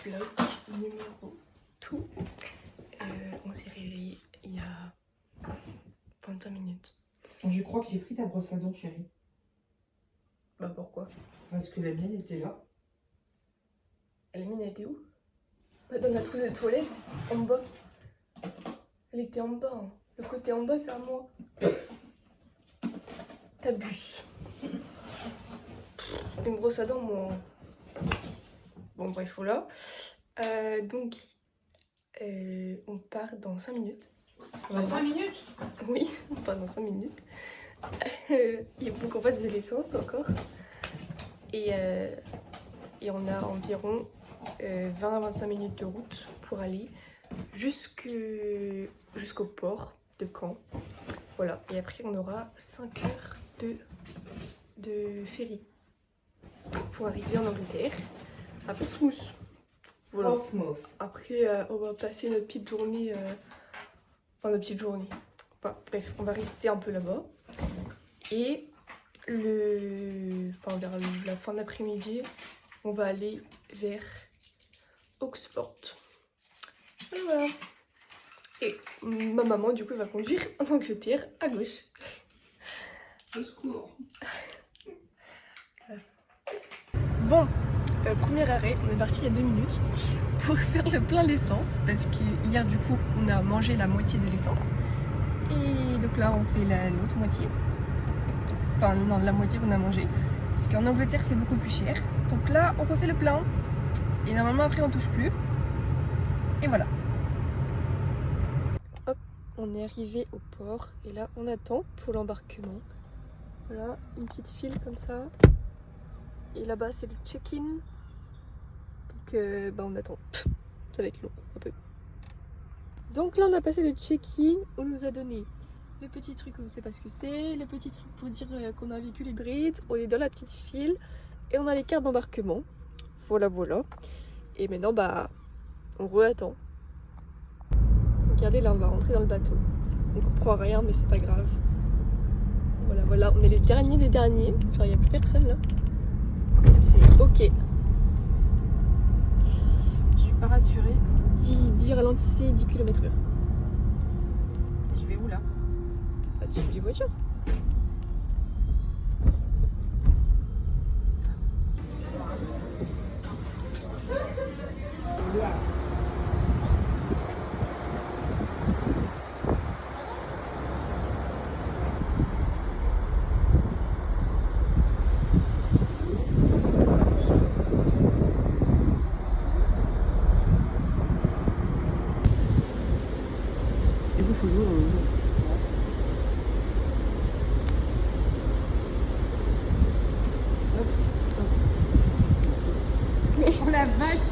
vlog numéro 2. On s'est réveillé il y a 25 minutes. Je crois que j'ai pris ta brosse à dents, chérie. Bah pourquoi? Parce que la mienne était là. La mienne était où? Bah dans la trousse de toilette, en bas. Elle était en bas. Hein. Le côté en bas, c'est à moi. T'abuses. Une brosse à dents, moi. Bon, bref, voilà. Donc, on part dans 5 minutes. Dans 5 minutes? Oui, on part dans 5 minutes. Il faut qu'on fasse de l'essence encore. Et on a environ 20 à 25 minutes de route pour aller jusqu'au port de Caen. Voilà, et après on aura 5 heures de ferry pour arriver en Angleterre à Portsmouth. Voilà. Après on va passer notre petite journée, Enfin, bref, on va rester un peu là-bas. Et vers la fin de l'après-midi, on va aller vers Oxford. Voilà. Et ma maman, du coup, va conduire en Angleterre à gauche. Au secours. Bon, premier arrêt, on est parti il y a 2 minutes pour faire le plein d'essence. Parce que hier, du coup, on a mangé la moitié de l'essence. Et donc là, on fait l'autre moitié. Enfin, non, la moitié qu'on a mangé. Parce qu'en Angleterre, c'est beaucoup plus cher. Donc là, on refait le plein. Et normalement, après, on touche plus. Et voilà. Hop, on est arrivé au port. Et là, on attend pour l'embarquement. Voilà, une petite file comme ça. Et là-bas, c'est le check-in. Donc, on attend. Ça va être long, un peu. Donc là, on a passé le check-in. On nous a donné le petit truc, on ne sait pas ce que c'est. Le petit truc pour dire qu'on a un véhicule hybride. On est dans la petite file. Et on a les cartes d'embarquement. Voilà, voilà. Et maintenant, on re-attend. Regardez, là, on va rentrer dans le bateau. On comprend rien, mais c'est pas grave. Voilà, voilà. On est les derniers des derniers. Genre, il n'y a plus personne, là. C'est ok. Je suis pas rassurée. 10 ralentissez, 10 km/h. Je vais où là? Tu suis les voitures. Du coup, il faut jouer dans le jeu. Oh la vache!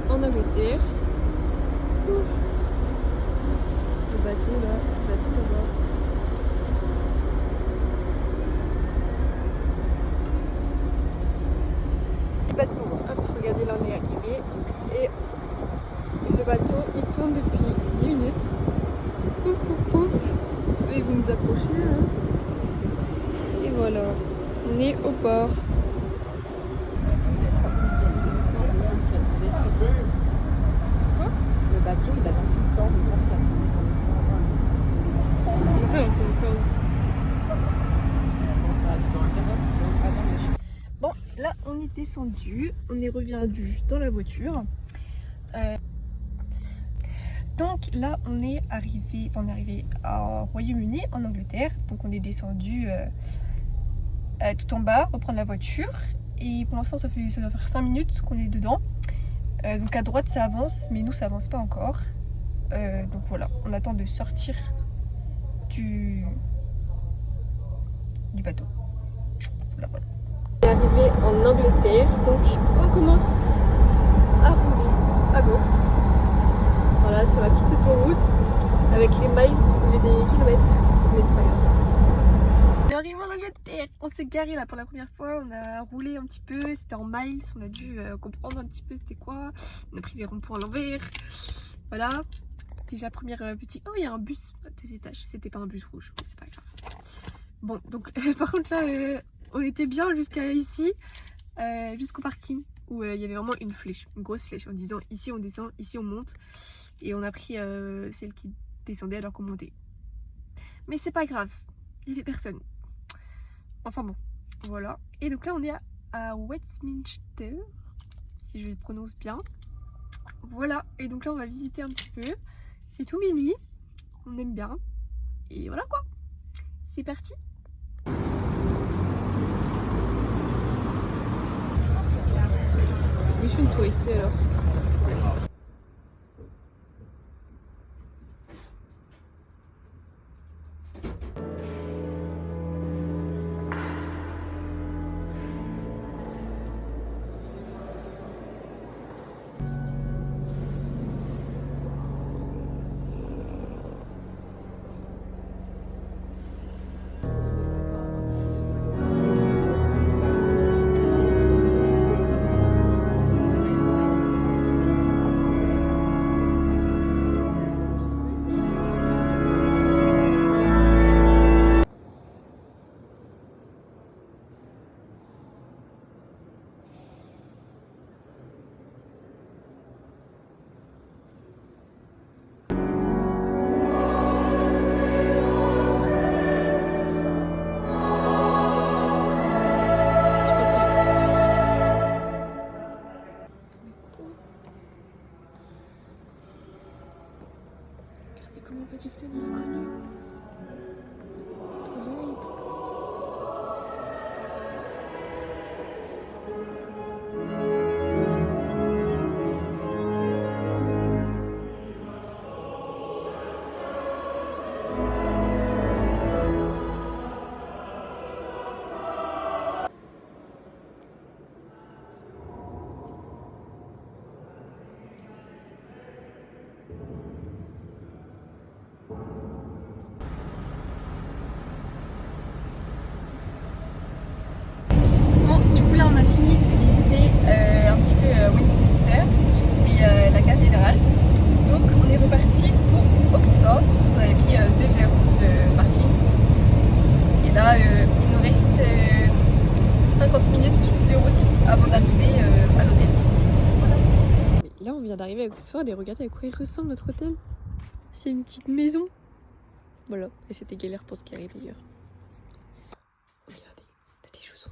En Angleterre. Ouf. Le bateau là-bas. Le bateau, hop, regardez là on est arrivé. Et le bateau il tourne depuis 10 minutes. Pouf pouf pouf. Et vous nous accrochez hein. Et voilà, on est au port. descendu, on est revenu dans la voiture. Donc là on est arrivé au Royaume-Uni, en Angleterre. Donc on est descendu tout en bas, reprendre la voiture. Et pour l'instant ça doit faire 5 minutes qu'on est dedans. Donc à droite ça avance, mais nous ça avance pas encore. Donc voilà, on attend de sortir du bateau. Voilà. On est arrivé en Angleterre, donc on commence à rouler à gauche. Voilà, sur la petite autoroute avec les miles au lieu des kilomètres, mais c'est pas grave. On est arrivé en Angleterre, on s'est garé là pour la première fois, on a roulé un petit peu, c'était en miles, on a dû comprendre un petit peu c'était quoi, on a pris les ronds-points à l'envers, voilà. Déjà première petite... Oh, il y a un bus à 2 étages, c'était pas un bus rouge, mais c'est pas grave. Bon, donc par contre là, on était bien jusqu'à ici, jusqu'au parking, où il y avait vraiment une flèche, une grosse flèche, en disant ici on descend, ici on monte. Et on a pris celle qui descendait alors qu'on montait. Mais c'est pas grave, il n'y avait personne. Enfin bon, voilà. Et donc là on est à Westminster, si je le prononce bien. Voilà, et donc là on va visiter un petit peu. C'est tout mimi, on aime bien. Et voilà quoi, c'est parti. Je suis une touriste alors. Comment Paddington il est connu? Trop live. Là on a fini de visiter un petit peu Westminster et la cathédrale. Donc on est reparti pour Oxford parce qu'on avait pris 2 heures de parking. Et là il nous reste 50 minutes de route avant d'arriver à l'hôtel. Voilà. Là on vient d'arriver à Oxford et regardez à quoi il ressemble notre hôtel. C'est une petite maison. Voilà, et c'était galère pour se garer d'ailleurs. Regardez, t'as des chaussons.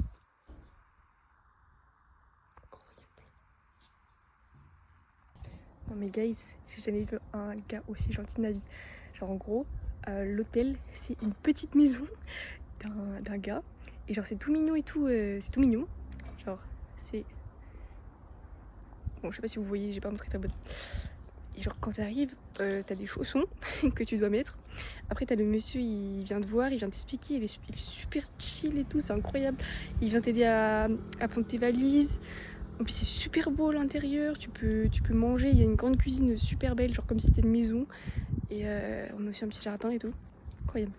Non mais guys, j'ai jamais vu un gars aussi gentil de ma vie. Genre en gros, l'hôtel c'est une petite maison d'un gars. Et genre c'est tout mignon et tout, c'est tout mignon. Genre c'est... Bon je sais pas si vous voyez, j'ai pas montré la bonne. Et genre quand t'arrives, t'as des chaussons que tu dois mettre. Après t'as le monsieur, il vient te voir, il vient t'expliquer, il est super chill et tout, c'est incroyable. Il vient t'aider à prendre tes valises. Et puis c'est super beau à l'intérieur, tu peux manger, il y a une grande cuisine super belle, genre comme si c'était une maison. Et on a aussi un petit jardin et tout. Incroyable.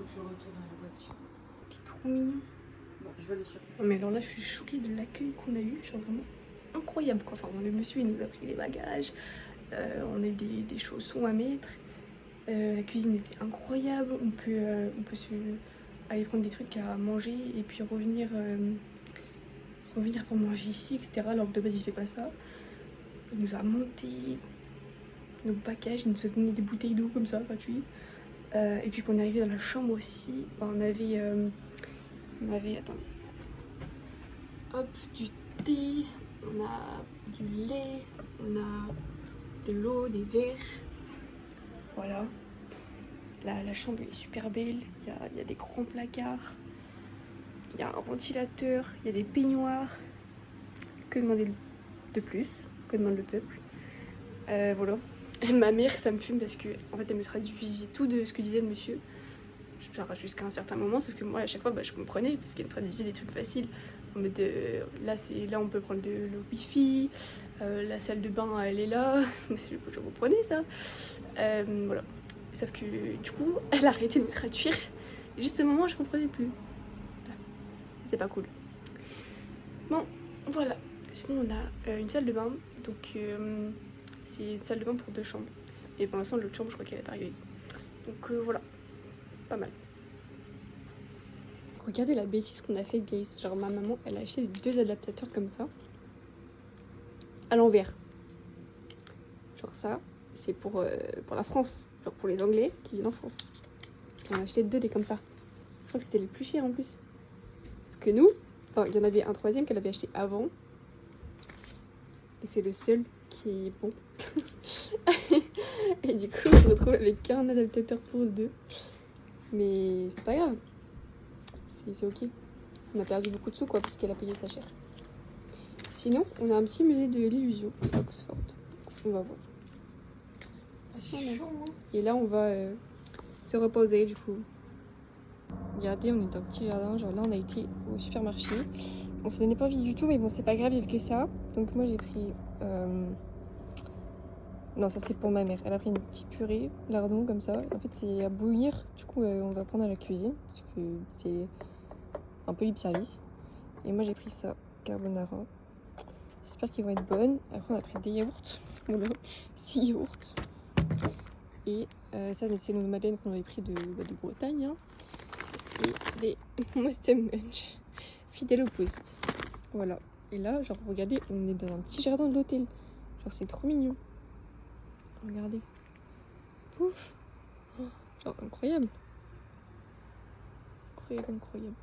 faut que je retourne à la voiture. Qui est trop mignon. Bon, je vais aller chercher. Non mais alors là je suis choquée de l'accueil qu'on a eu, genre vraiment incroyable quoi. Enfin le monsieur il nous a pris les bagages, on a eu des chaussons à mettre, la cuisine était incroyable, on peut aller prendre des trucs à manger et puis revenir pour manger ici, etc. Alors que de base il fait pas ça. Il nous a monté nos bagages, il nous a donné des bouteilles d'eau comme ça, gratuites. Et puis qu'on est arrivé dans la chambre aussi, on avait attendez, hop, du thé, on a du lait, on a de l'eau, des verres. Voilà. La chambre est super belle, il y a des grands placards, il y a un ventilateur, il y a des peignoirs. Que demander de plus? Que demande le peuple? Voilà. Et ma mère, ça me fume parce que en fait, elle me traduisait tout de ce que disait le monsieur. Genre jusqu'à un certain moment, sauf que moi à chaque fois je comprenais parce qu'elle me traduisait des trucs faciles. En mode là on peut prendre de le wifi, la salle de bain elle est là, je comprenais ça. Voilà. Sauf que du coup elle a arrêté de me traduire. Et juste à un moment je comprenais plus. C'est pas cool. Bon voilà. Sinon on a une salle de bain, donc c'est une salle de bain pour 2 chambres. Et pour l'instant l'autre chambre je crois qu'elle est pas arrivée. Donc voilà, pas mal. Regardez la bêtise qu'on a fait, guys. Genre ma maman elle a acheté 2 adaptateurs comme ça à l'envers. Genre ça c'est pour la France, genre pour les Anglais qui viennent en France. On a acheté 2 des comme ça. Je crois que c'était les plus chers en plus. Sauf que nous, enfin il y en avait un troisième qu'elle avait acheté avant. Et c'est le seul qui est bon. Et du coup on se retrouve avec qu'un adaptateur pour 2. Mais c'est pas grave. C'est ok. On a perdu beaucoup de sous quoi parce qu'elle a payé sa chère. Sinon, on a un petit musée de l'illusion à Oxford. On va voir. C'est chaud, hein. Et là, on va se reposer du coup. Regardez, on est dans un petit jardin. Genre là, on a été au supermarché. On s'en donnait pas envie du tout, mais bon, c'est pas grave, il y avait que ça. Donc moi, j'ai pris. Non, ça c'est pour ma mère. Elle a pris une petite purée, lardon comme ça. En fait, c'est à bouillir. Du coup, on va prendre à la cuisine parce que c'est un peu libre service. Et moi, j'ai pris ça, carbonara. J'espère qu'ils vont être bonnes. Après, on a pris des yaourts. Voilà, 6 yaourts. Et ça, c'est nos madeleines qu'on avait pris de Bretagne. Hein. Et des Monster Munch, fidèles au poste. Voilà. Et là, genre, regardez, on est dans un petit jardin de l'hôtel. Genre, c'est trop mignon. Regardez. Pouf. Oh, genre, incroyable. Incroyable, incroyable.